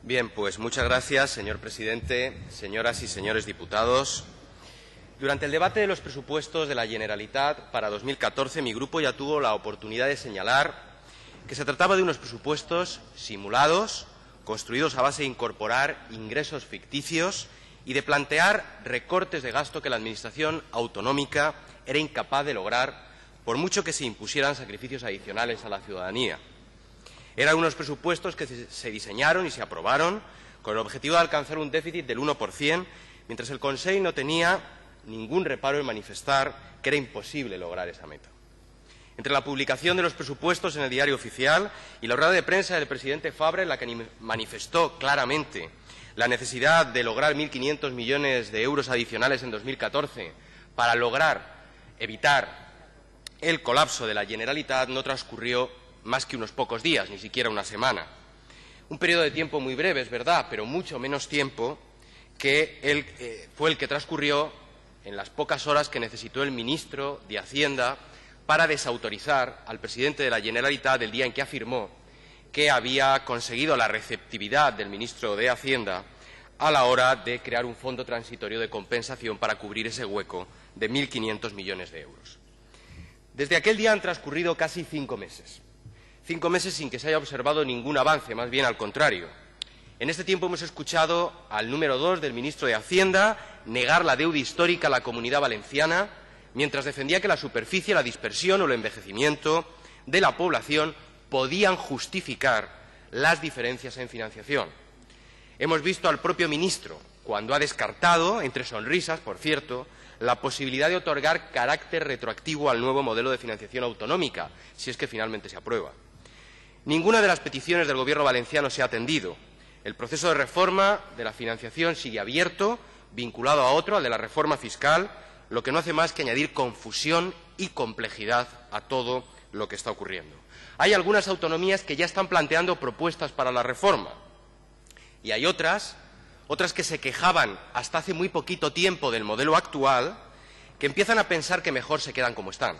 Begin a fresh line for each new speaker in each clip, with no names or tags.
Bien, pues muchas gracias, señor presidente, señoras y señores diputados. Durante el debate de los presupuestos de la Generalitat para 2014, mi grupo ya tuvo la oportunidad de señalar que se trataba de unos presupuestos simulados, construidos a base de incorporar ingresos ficticios y de plantear recortes de gasto que la Administración autonómica era incapaz de lograr, por mucho que se impusieran sacrificios adicionales a la ciudadanía. Eran unos presupuestos que se diseñaron y se aprobaron con el objetivo de alcanzar un déficit del 1%, mientras el Consell no tenía ningún reparo en manifestar que era imposible lograr esa meta. Entre la publicación de los presupuestos en el Diario Oficial y la rueda de prensa del presidente Fabra, en la que manifestó claramente la necesidad de lograr 1.500 millones de euros adicionales en 2014 para lograr evitar el colapso de la Generalitat, no transcurrió más que unos pocos días, ni siquiera una semana. Un periodo de tiempo muy breve, es verdad, pero mucho menos tiempo que fue el que transcurrió en las pocas horas que necesitó el ministro de Hacienda para desautorizar al presidente de la Generalitat el día en que afirmó que había conseguido la receptividad del ministro de Hacienda a la hora de crear un fondo transitorio de compensación para cubrir ese hueco de 1.500 millones de euros. Desde aquel día han transcurrido casi 5 meses. 5 meses sin que se haya observado ningún avance, más bien al contrario. En este tiempo hemos escuchado al número 2 del ministro de Hacienda negar la deuda histórica a la Comunidad Valenciana, mientras defendía que la superficie, la dispersión o el envejecimiento de la población podían justificar las diferencias en financiación. Hemos visto al propio ministro, cuando ha descartado, entre sonrisas, por cierto, la posibilidad de otorgar carácter retroactivo al nuevo modelo de financiación autonómica, si es que finalmente se aprueba. Ninguna de las peticiones del Gobierno valenciano se ha atendido. El proceso de reforma de la financiación sigue abierto, vinculado a otro, al de la reforma fiscal, lo que no hace más que añadir confusión y complejidad a todo lo que está ocurriendo. Hay algunas autonomías que ya están planteando propuestas para la reforma y hay otras que se quejaban hasta hace muy poquito tiempo del modelo actual, que empiezan a pensar que mejor se quedan como están.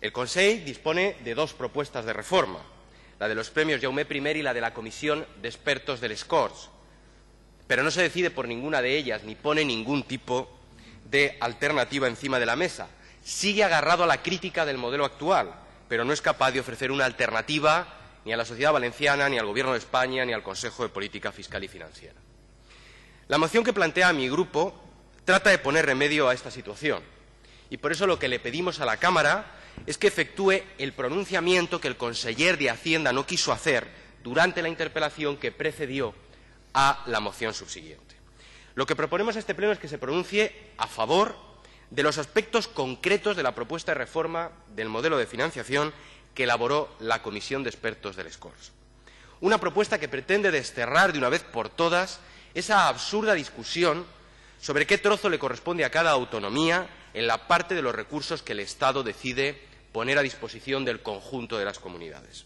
El Consell dispone de 2 propuestas de reforma, la de los premios Jaume I y la de la Comisión de Expertos del Scores, pero no se decide por ninguna de ellas ni pone ningún tipo de alternativa encima de la mesa. Sigue agarrado a la crítica del modelo actual, pero no es capaz de ofrecer una alternativa ni a la sociedad valenciana, ni al Gobierno de España, ni al Consejo de Política Fiscal y Financiera. La moción que plantea mi grupo trata de poner remedio a esta situación y por eso lo que le pedimos a la Cámara es que efectúe el pronunciamiento que el conseller de Hacienda no quiso hacer durante la interpelación que precedió a la moción subsiguiente. Lo que proponemos a este Pleno es que se pronuncie a favor de los aspectos concretos de la propuesta de reforma del modelo de financiación que elaboró la Comisión de Expertos del Scores. Una propuesta que pretende desterrar de una vez por todas esa absurda discusión sobre qué trozo le corresponde a cada autonomía en la parte de los recursos que el Estado decide poner a disposición del conjunto de las comunidades.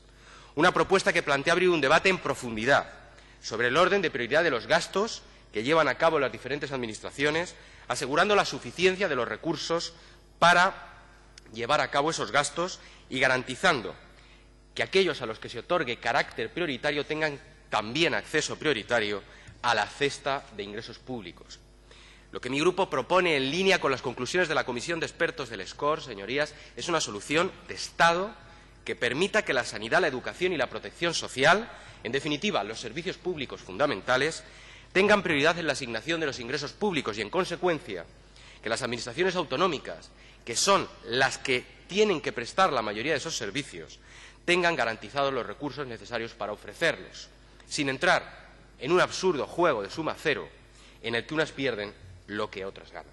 Una propuesta que plantea abrir un debate en profundidad sobre el orden de prioridad de los gastos que llevan a cabo las diferentes administraciones, asegurando la suficiencia de los recursos para llevar a cabo esos gastos y garantizando que aquellos a los que se otorgue carácter prioritario tengan también acceso prioritario a la cesta de ingresos públicos. Lo que mi grupo propone, en línea con las conclusiones de la Comisión de Expertos del SCORE, señorías, es una solución de Estado que permita que la sanidad, la educación y la protección social, en definitiva, los servicios públicos fundamentales, tengan prioridad en la asignación de los ingresos públicos y, en consecuencia, que las administraciones autonómicas, que son las que tienen que prestar la mayoría de esos servicios, tengan garantizados los recursos necesarios para ofrecerlos, sin entrar en un absurdo juego de suma cero en el que unas pierden lo que otras ganan.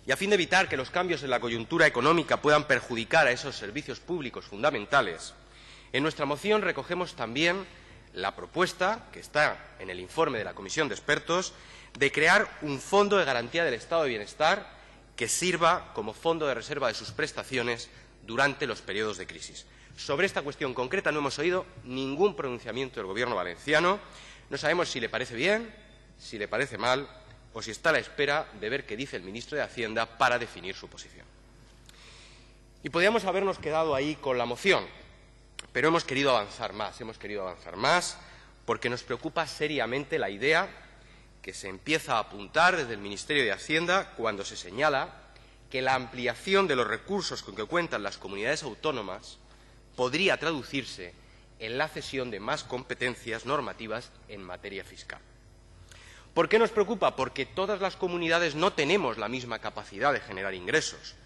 Y a fin de evitar que los cambios en la coyuntura económica puedan perjudicar a esos servicios públicos fundamentales, en nuestra moción recogemos también la propuesta, que está en el informe de la Comisión de Expertos, de crear un fondo de garantía del estado de bienestar que sirva como fondo de reserva de sus prestaciones durante los periodos de crisis. Sobre esta cuestión concreta no hemos oído ningún pronunciamiento del Gobierno valenciano. No sabemos si le parece bien, si le parece mal o si está a la espera de ver qué dice el ministro de Hacienda para definir su posición. Y podríamos habernos quedado ahí con la moción, pero hemos querido avanzar más porque nos preocupa seriamente la idea que se empieza a apuntar desde el Ministerio de Hacienda cuando se señala que la ampliación de los recursos con que cuentan las comunidades autónomas podría traducirse en la cesión de más competencias normativas en materia fiscal. ¿Por qué nos preocupa? Porque todas las comunidades no tenemos la misma capacidad de generar ingresos.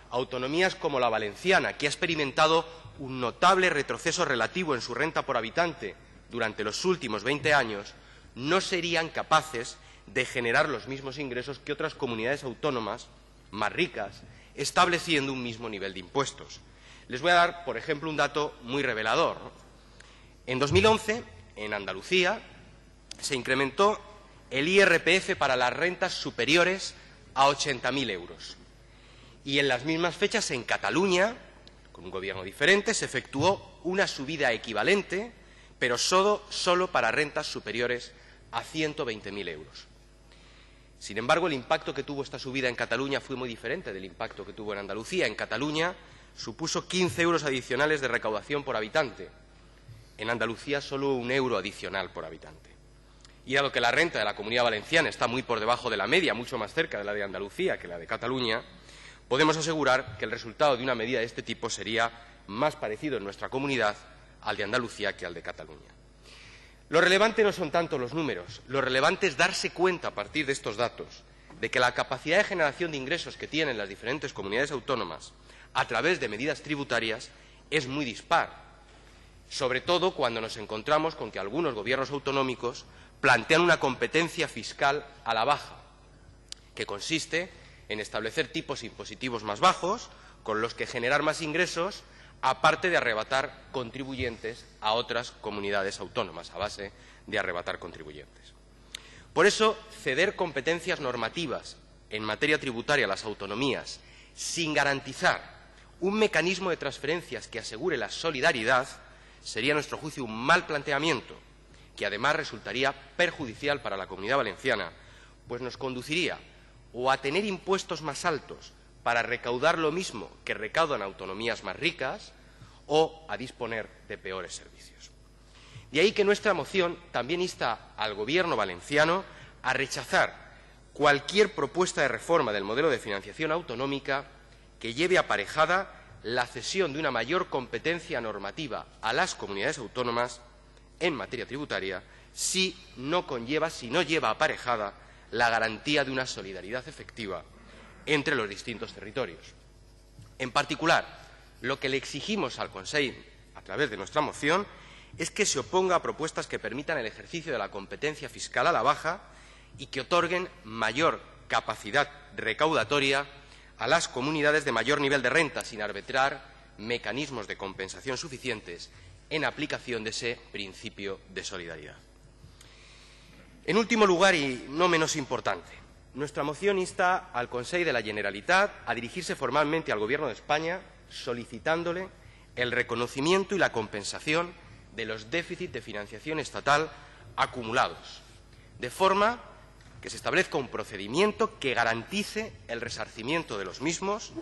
Autonomías como la valenciana, que ha experimentado un notable retroceso relativo en su renta por habitante durante los últimos 20 años, no serían capaces de generar los mismos ingresos que otras comunidades autónomas más ricas, estableciendo un mismo nivel de impuestos. Les voy a dar, por ejemplo, un dato muy revelador. En 2011, en Andalucía, se incrementó el IRPF para las rentas superiores a 80.000 euros. Y en las mismas fechas, en Cataluña, con un gobierno diferente, se efectuó una subida equivalente, pero solo para rentas superiores a 120.000 euros. Sin embargo, el impacto que tuvo esta subida en Cataluña fue muy diferente del impacto que tuvo en Andalucía. En Cataluña supuso 15 euros adicionales de recaudación por habitante. En Andalucía, solo 1 euro adicional por habitante. Y dado que la renta de la Comunidad Valenciana está muy por debajo de la media, mucho más cerca de la de Andalucía que la de Cataluña, podemos asegurar que el resultado de una medida de este tipo sería más parecido en nuestra comunidad al de Andalucía que al de Cataluña. Lo relevante no son tanto los números, lo relevante es darse cuenta a partir de estos datos de que la capacidad de generación de ingresos que tienen las diferentes comunidades autónomas a través de medidas tributarias es muy dispar, sobre todo cuando nos encontramos con que algunos gobiernos autonómicos plantean una competencia fiscal a la baja, que consiste en establecer tipos impositivos más bajos, con los que generar más ingresos, aparte de arrebatar contribuyentes a otras comunidades autónomas, a base de arrebatar contribuyentes. Por eso, ceder competencias normativas en materia tributaria a las autonomías sin garantizar un mecanismo de transferencias que asegure la solidaridad sería, a nuestro juicio, un mal planteamiento, que además resultaría perjudicial para la Comunidad Valenciana, pues nos conduciría o a tener impuestos más altos para recaudar lo mismo que recaudan autonomías más ricas, o a disponer de peores servicios. De ahí que nuestra moción también insta al Gobierno valenciano a rechazar cualquier propuesta de reforma del modelo de financiación autonómica que lleve aparejada la cesión de una mayor competencia normativa a las comunidades autónomas en materia tributaria si no lleva aparejada la garantía de una solidaridad efectiva entre los distintos territorios. En particular, lo que le exigimos al Consell, a través de nuestra moción, es que se oponga a propuestas que permitan el ejercicio de la competencia fiscal a la baja y que otorguen mayor capacidad recaudatoria a las comunidades de mayor nivel de renta, sin arbitrar mecanismos de compensación suficientes en aplicación de ese principio de solidaridad. En último lugar, y no menos importante, nuestra moción insta al Consell de la Generalitat a dirigirse formalmente al Gobierno de España solicitándole el reconocimiento y la compensación de los déficits de financiación estatal acumulados, de forma que se establezca un procedimiento que garantice el resarcimiento de los mismos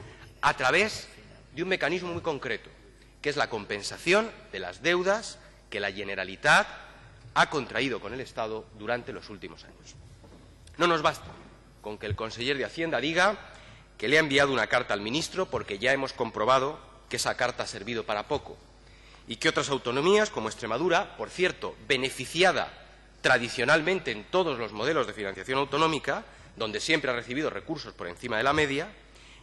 a través de un mecanismo muy concreto, que es la compensación de las deudas que la Generalitat ha contraído con el Estado durante los últimos años. No nos basta con que el conseller de Hacienda diga que le ha enviado una carta al ministro, porque ya hemos comprobado que esa carta ha servido para poco y que otras autonomías, como Extremadura, por cierto, beneficiada tradicionalmente en todos los modelos de financiación autonómica, donde siempre ha recibido recursos por encima de la media,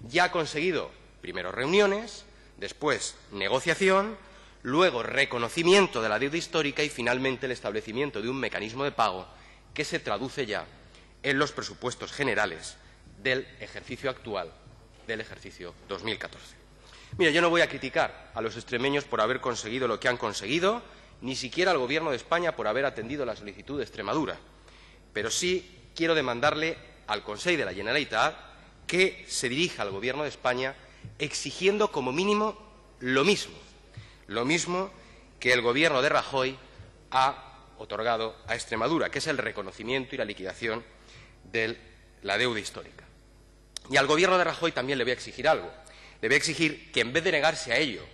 ya ha conseguido primero reuniones, después negociación, luego reconocimiento de la deuda histórica y finalmente el establecimiento de un mecanismo de pago que se traduce ya en los presupuestos generales del ejercicio actual, del ejercicio 2014. Mire, yo no voy a criticar a los extremeños por haber conseguido lo que han conseguido, ni siquiera al Gobierno de España por haber atendido la solicitud de Extremadura, pero sí quiero demandarle al Consell de la Generalitat que se dirija al Gobierno de España exigiendo como mínimo lo mismo que el Gobierno de Rajoy ha otorgado a Extremadura, que es el reconocimiento y la liquidación de la deuda histórica. Y al Gobierno de Rajoy también le voy a exigir algo. Le voy a exigir que, en vez de negarse a ello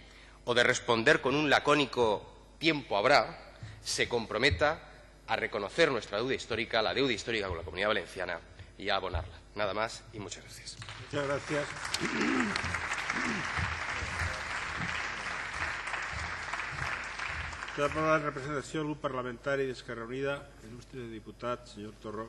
o de responder con un lacónico tiempo habrá, se comprometa a reconocer nuestra deuda histórica, la deuda histórica con la Comunidad Valenciana, y a abonarla. Nada más y muchas gracias.
Muchas gracias. Té la paraula en representació del grup parlamentari d'Esquerra Unida, il·lustre diputat, senyor Torró.